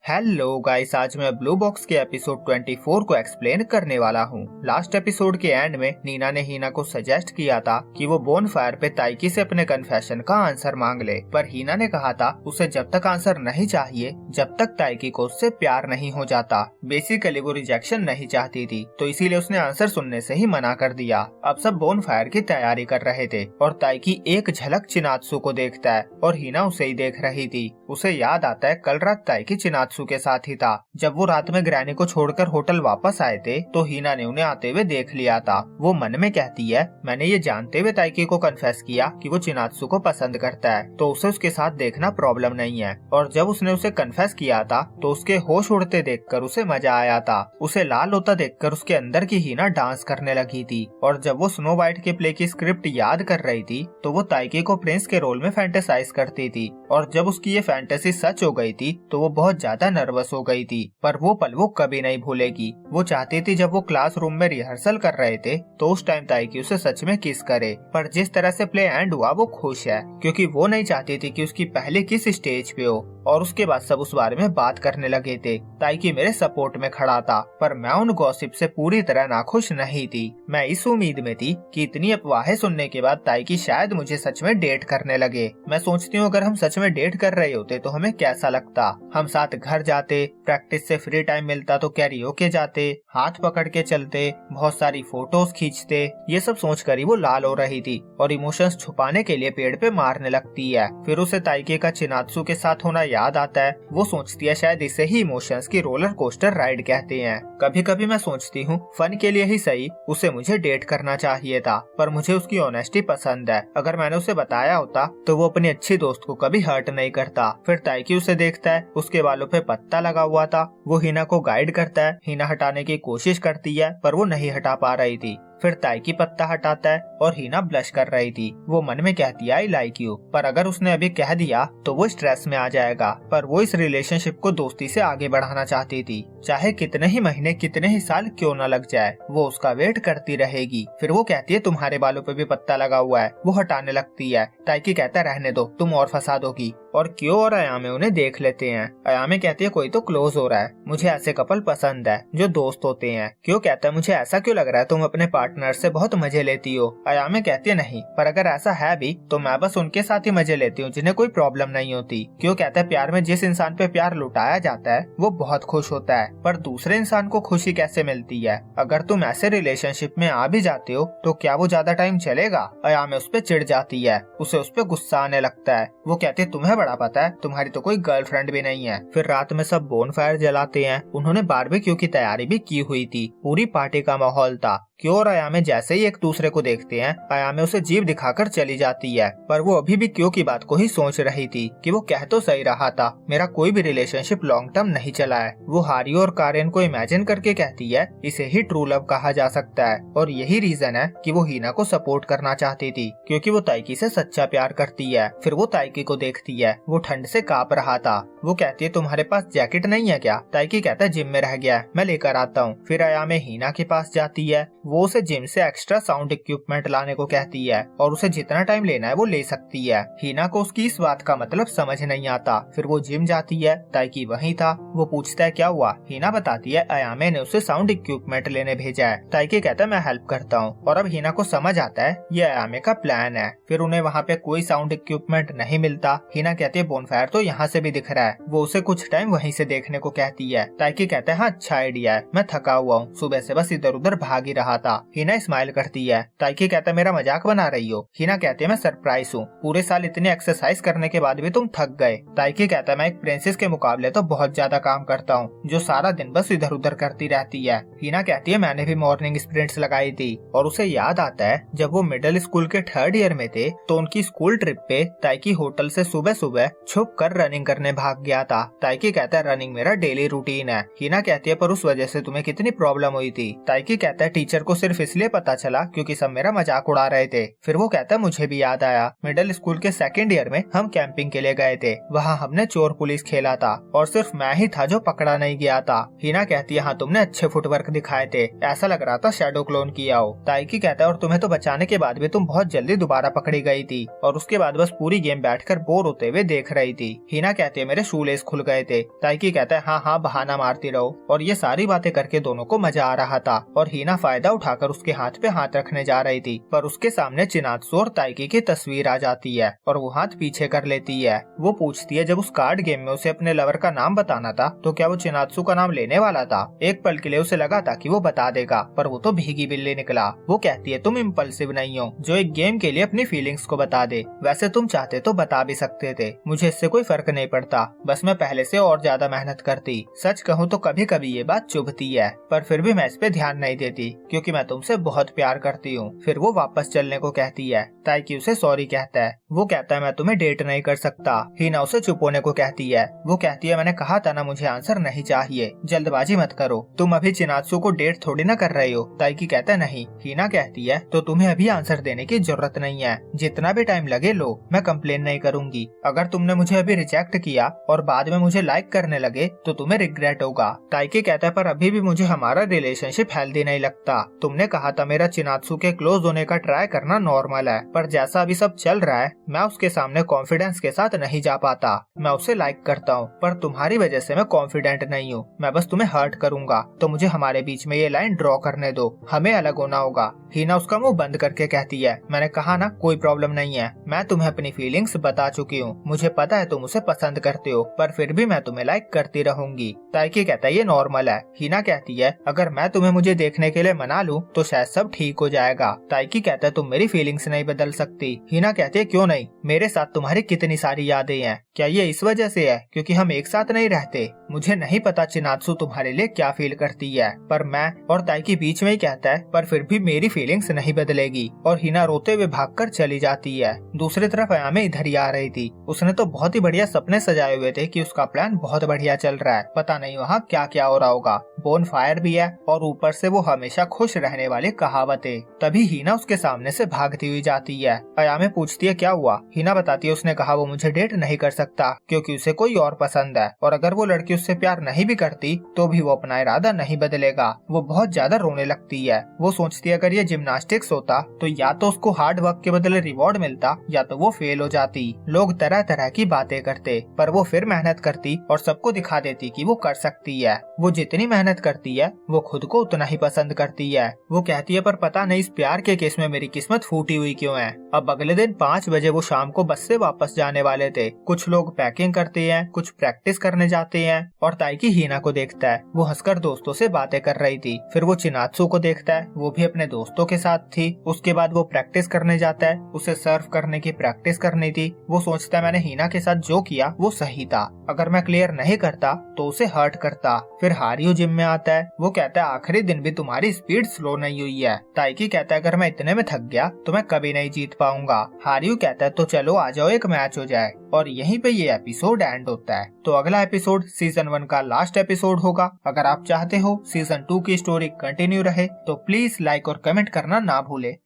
Hello guys, आज मैं blue box के एपिसोड 24 को एक्सप्लेन करने वाला हूँ। लास्ट एपिसोड के एंड में नीना ने हीना को सजेस्ट किया था कि वो बोन फायर पे ताइकी से अपने कन्फेशन का आंसर मांग ले, पर हीना ने कहा था उसे जब तक आंसर नहीं चाहिए जब तक ताइकी को उससे प्यार नहीं हो जाता। बेसिकली वो रिजेक्शन नहीं चाहती थी, तो इसीलिए उसने आंसर सुनने से ही मना कर दिया। अब सब बोन फायर की तैयारी कर रहे थे और ताइकी एक झलक चिनात्सु को देखता है और हीना उसे ही देख रही थी। उसे याद आता है कल रात ताइकी चिनात्सु के साथ ही था। जब वो रात में ग्रैनी को छोड़कर होटल वापस आए थे तो हीना ने उन्हें आते हुए देख लिया था। वो मन में कहती है, मैंने ये जानते हुए ताइकी को कन्फेस किया कि वो चिनात्सु को पसंद करता है, तो उसे उसके साथ देखना प्रॉब्लम नहीं है। और जब उसने उसे कन्फेस किया था तो उसके होश उड़ते देखकर उसे मजा आया था। उसे लाल होता देखकर उसके अंदर की हीना डांस करने लगी थी। और जब वो स्नो वाइट के प्ले की स्क्रिप्ट याद कर रही थी तो वो ताइकी को प्रिंस के रोल में फैंटेसाइज करती थी। और जब उसकी ये फैंटेसी सच हो गई थी तो वो बहुत ज्यादा नर्वस हो गई थी, पर वो पल वो कभी नहीं भूलेगी। वो चाहती थी जब वो क्लासरूम में रिहर्सल कर रहे थे तो उस टाइम ताइकी उसे सच में किस करे, पर जिस तरह से प्ले एंड हुआ वो खुश है, क्योंकि वो नहीं चाहती थी कि उसकी पहली किस स्टेज पे हो। और उसके बाद सब उस बारे में बात करने लगे थे। ताइकी मेरे सपोर्ट में खड़ा था, पर मैं उन गॉसिप से पूरी तरह नाखुश नहीं थी। मैं इस उम्मीद में थी कि इतनी अफवाहें सुनने के बाद ताइकी शायद मुझे सच में डेट करने लगे। मैं सोचती हूँ अगर हम सच में डेट कर रहे होते तो हमें कैसा लगता। हम साथ घर जाते, प्रैक्टिस से फ्री टाइम मिलता तो कैरियोके जाते, हाथ पकड़ के चलते, बहुत सारी फोटोज खींचते। ये सब सोच कर ही वो लाल हो रही थी और इमोशंस छुपाने के लिए पेड़ पे मारने लगती है। फिर उसे ताइकी का चिनात्सु के साथ होना याद आता है। वो सोचती है शायद इसे ही इमोशंस की रोलर कोस्टर राइड कहते हैं। कभी कभी मैं सोचती हूँ फन के लिए ही सही उसे मुझे डेट करना चाहिए था, पर मुझे उसकी ऑनेस्टी पसंद है। अगर मैंने उसे बताया होता तो वो अपनी अच्छी दोस्त को कभी हर्ट नहीं करता। फिर ताइकी उसे देखता है, उसके बालों पे पत्ता लगा हुआ था। वो हीना को गाइड करता है, हीना हटाने की कोशिश करती है पर वो नहीं हटा पा रही थी। फिर ताइकी पत्ता हटाता है और हीना ब्लश कर रही थी। वो मन में कहती है आई लाइक यू, पर अगर उसने अभी कह दिया तो वो स्ट्रेस में आ जाएगा। पर वो इस रिलेशनशिप को दोस्ती से आगे बढ़ाना चाहती थी, चाहे कितने ही महीने कितने ही साल क्यों न लग जाए, वो उसका वेट करती रहेगी। फिर वो कहती है तुम्हारे बालों पे भी पत्ता लगा हुआ है। वो हटाने लगती है। ताइकी कहता है रहने दो, तुम और फंसा दोगी। और क्यों और अयामे उन्हें देख लेते हैं। अयामे कहती है कोई तो क्लोज हो रहा है, मुझे ऐसे कपल पसंद है जो दोस्त होते हैं। क्यों कहता है मुझे ऐसा क्यों लग रहा है तुम अपने पार्टनर से बहुत मजे लेती हो। अयामे कहती है नहीं, पर अगर ऐसा है भी तो मैं बस उनके साथ ही मजे लेती हूँ जिन्हें कोई प्रॉब्लम नहीं होती। क्यों कहता है प्यार में जिस इंसान पे प्यार लुटाया जाता है वो बहुत खुश होता है, पर दूसरे इंसान को खुशी कैसे मिलती है। अगर तुम ऐसे रिलेशनशिप में आ भी जाते हो तो क्या वो ज्यादा टाइम चलेगा। अयामे उस पे चिढ़ जाती है, उसे उस पे गुस्सा आने लगता है। वो कहती है तुम्हें बड़ा पता है, तुम्हारी तो कोई गर्लफ्रेंड भी नहीं है। फिर रात में सब बोन फायर जलाते हैं। उन्होंने बारबेक्यू की तैयारी भी की हुई थी, पूरी पार्टी का माहौल था। क्यों और अयामे जैसे ही एक दूसरे को देखते हैं, अयामे उसे जीभ दिखाकर चली जाती है, पर वो अभी भी क्यों की बात को ही सोच रही थी कि वो कह तो सही रहा था, मेरा कोई भी रिलेशनशिप लॉन्ग टर्म नहीं चला है। वो हारियो और कारेन को इमेजिन करके कहती है इसे ही ट्रू लव कहा जा सकता है। और यही रीजन है कि वो हीना को सपोर्ट करना चाहती थी, क्योंकि वो ताइकी से सच्चा प्यार करती है। फिर वो ताइकी को देखती है, वो ठंड से कांप रहा था। वो कहती है तुम्हारे पास जैकेट नहीं है क्या। ताइकी कहता है जिम में रह गया है, मैं लेकर आता हूँ। फिर अयामे हीना के पास जाती है। वो उसे जिम से एक्स्ट्रा साउंड इक्विपमेंट लाने को कहती है और उसे जितना टाइम लेना है वो ले सकती है। हीना को उसकी इस बात का मतलब समझ नहीं आता। फिर वो जिम जाती है, ताइकी वहीं था। वो पूछता है क्या हुआ। हीना बताती है अयामे ने उसे साउंड इक्विपमेंट लेने भेजा है। ताइकी कहता है मैं हेल्प करता हूँ। और अब हीना को समझ आता है ये अयामे का प्लान है। फिर उन्हें वहाँ पे कोई साउंड इक्विपमेंट नहीं मिलता। हीना कहती है बोनफायर तो यहाँ से भी दिख रहा है। वो उसे कुछ टाइम वहीं से देखने को कहती है। ताइकी कहता है हाँ अच्छा आइडिया है, मैं थका हुआ हूँ, सुबह से बस इधर उधर भाग ही रहा था। हीना स्माइल करती है। ताइकी कहता है मेरा मजाक बना रही हो। हीना कहती है मैं सरप्राइज हूँ, पूरे साल इतनी एक्सरसाइज करने के बाद भी तुम थक गए। ताइकी कहता है मैं एक प्रिंसेस के मुकाबले तो बहुत ज्यादा काम करता हूँ, जो सारा दिन बस इधर उधर करती रहती है। हीना कहती है मैंने भी मॉर्निंग स्प्रिंट्स लगाई थी। और उसे याद आता है जब वो मिडिल स्कूल के 3rd ईयर में थे तो उनकी स्कूल ट्रिप पे ताइकी होटल से सुबह सुबह छुप कर रनिंग करने भाग गया था। ताइकी कहता है रनिंग मेरा डेली रूटीन है। हीना कहती है पर उस वजह से तुम्हें कितनी प्रॉब्लम हुई थी। ताइकी कहता है टीचर को सिर्फ इसलिए पता चला क्योंकि सब मेरा मजाक उड़ा रहे थे। फिर वो कहता है मुझे भी याद आया, मिडिल स्कूल के 2nd ईयर में हम कैंपिंग के लिए गए थे। वहाँ हमने चोर पुलिस खेला था और सिर्फ मैं ही था जो पकड़ा नहीं गया था। हीना कहती है हाँ तुमने अच्छे फुटवर्क दिखाए थे, ऐसा लग रहा था शैडो क्लोन किया हो। ताइकी कहता है और तुम्हें तो बचाने के बाद भी तुम बहुत जल्दी दोबारा पकड़ी गई थी और उसके बाद बस पूरी गेम बैठकर बोर होते हुए देख रही थी। हीना कहती है मेरे शूलेस खुल गए थे। ताइकी कहता है हाँ हाँ बहाना मारती रहो, और ये सारी बातें करके दोनों को मजा आ रहा था। और हीना फायदा उठाकर उसके हाथ पे हाथ रखने जा रही थी, पर उसके सामने चिनात्सु और ताइकी की तस्वीर आ जाती है और वो हाथ पीछे कर लेती है। वो पूछती है जब उस कार्ड गेम में उसे अपने लवर का नाम बताना था तो क्या वो चिनात्सु का नाम लेने वाला था। एक पल के लिए उसे लगा था कि वो बता देगा, पर वो तो भीगी बिल्ली निकला। वो कहती है तुम इम्पल्सिव नहीं हो जो एक गेम के लिए अपनी फीलिंग्स को बता दे। वैसे तुम चाहते तो बता भी सकते थे, मुझे इससे कोई फर्क नहीं पड़ता, बस मैं पहले से और ज्यादा मेहनत करती। सच कहूँ तो कभी कभी ये बात चुभती है, पर फिर भी मैं इस पे ध्यान नहीं देती क्योंकि मैं तुमसे बहुत प्यार करती हूँ। फिर वो वापस चलने को कहती है। ताइकी उसे सॉरी कहता है। वो कहता है मैं तुम्हें डेट नहीं कर सकता। हीना उसे चुप होने को कहती है। वो कहती है मैंने कहा था ना मुझे आंसर नहीं चाहिए, जल्दबाजी मत करो, तुम अभी चिनात्सु को डेट थोड़ी ना कर रहे हो। ताइकी कहता है नहीं। हीना कहती है तो तुम्हें अभी आंसर देने की जरूरत नहीं है, जितना भी टाइम लगे लो, मैं कंप्लेन नहीं करूंगी। अगर तुमने मुझे अभी रिजेक्ट किया और बाद में मुझे लाइक करने लगे तो तुम्हें रिग्रेट होगा। ताइकी कहता है पर अभी भी मुझे हमारा रिलेशनशिप हेल्दी नहीं लगता। तुमने कहा था मेरा चिनात्सु के क्लोज होने का ट्राई करना नॉर्मल है, पर जैसा अभी सब चल रहा है मैं उसके सामने कॉन्फिडेंस के साथ नहीं जा पाता। मैं उसे लाइक करता हूँ पर तुम्हारी वजह से मैं कॉन्फिडेंट नहीं हूँ। मैं बस तुम्हें हर्ट करूंगा, तो मुझे हमारे बीच में ये लाइन ड्रॉ करने दो, हमें अलग होना होगा। हीना उसका मुंह बंद करके कहती है मैंने कहा ना कोई प्रॉब्लम नहीं है, मैं तुम्हें अपनी फीलिंग्स बता चुकी हूँ, मुझे पता है तुम उसे पसंद करते हो, पर फिर भी मैं तुम्हें लाइक करती रहूंगी। ताइकी कहता है ये नॉर्मल है। हीना कहती है अगर मैं तुम्हें मुझे देखने के लिए मना लूं तो शायद सब ठीक हो जाएगा। ताइकी कहता है तुम मेरी फीलिंग्स नहीं बदल सकती। हीना कहती है क्यों नहीं, मेरे साथ तुम्हारी कितनी सारी यादें हैं, क्या ये इस वजह से है क्योंकि हम एक साथ नहीं रहते। मुझे नहीं पता चिनात्सु तुम्हारे लिए क्या फील करती है, पर मैं और ताइकी बीच में ही कहता है पर फिर भी मेरी फीलिंग्स नहीं बदलेगी। और हीना रोते हुए भागकर चली जाती है। दूसरी तरफ अयामे इधर ही आ रही थी। उसने तो बहुत ही बढ़िया सपने सजाए हुए थे कि उसका प्लान बहुत बढ़िया चल रहा है, पता नहीं वहाँ क्या क्या हो रहा होगा। बोन फायर भी है और ऊपर से वो हमेशा खुश रहने वाली कहावतें। तभी हीना उसके सामने से भागती हुई जाती है। अयामे पूछती है क्या हुआ। हीना बताती है उसने कहा वो मुझे डेट नहीं कर सकता क्योंकि उसे कोई और पसंद है, और अगर वो लड़की उससे प्यार नहीं भी करती तो भी वो अपना इरादा नहीं बदलेगा। वो बहुत ज्यादा रोने लगती है। वो सोचती है अगर ये जिम्नास्टिक्स होता तो या तो उसको हार्ड वर्क के बदले रिवॉर्ड मिलता या तो वो फेल हो जाती। लोग तरह तरह की बातें करते पर वो फिर मेहनत करती और सबको दिखा देती कि वो कर सकती है। वो जितनी मेहनत करती है वो खुद को उतना ही पसंद करती है। वो कहती है पर पता नहीं इस प्यार के केस में मेरी किस्मत फूटी हुई क्यों है। अब अगले दिन 5 बजे वो शाम को बस से वापस जाने वाले थे। कुछ लोग पैकिंग करते हैं, कुछ प्रैक्टिस करने जाते हैं, और ताइकी हीना को देखता है। वो हंसकर दोस्तों से बातें कर रही थी। फिर वो चिनात्सु को देखता है, वो भी अपने दोस्तों के साथ थी। उसके बाद वो प्रैक्टिस करने जाता है। उसे सर्व करने की प्रैक्टिस करनी थी। वो सोचता है मैंने हीना के साथ जो किया वो सही था, अगर मैं क्लियर नहीं करता तो उसे हर्ट करता। फिर हारियो जिम में आता है। वो कहता है आखिरी दिन भी तुम्हारी स्पीड स्लो नहीं हुई है। ताइकी कहता है अगर मैं इतने में थक गया तो मैं कभी नहीं जीत पाऊंगा। हारियो कहता है तो चलो आ जाओ एक मैच हो जाए। और यहीं पे ये एपिसोड एंड होता है। तो अगला एपिसोड सीजन 1 का लास्ट एपिसोड होगा। अगर आप चाहते हो सीजन 2 की स्टोरी कंटिन्यू रहे तो प्लीज लाइक और कमेंट करना ना भूले।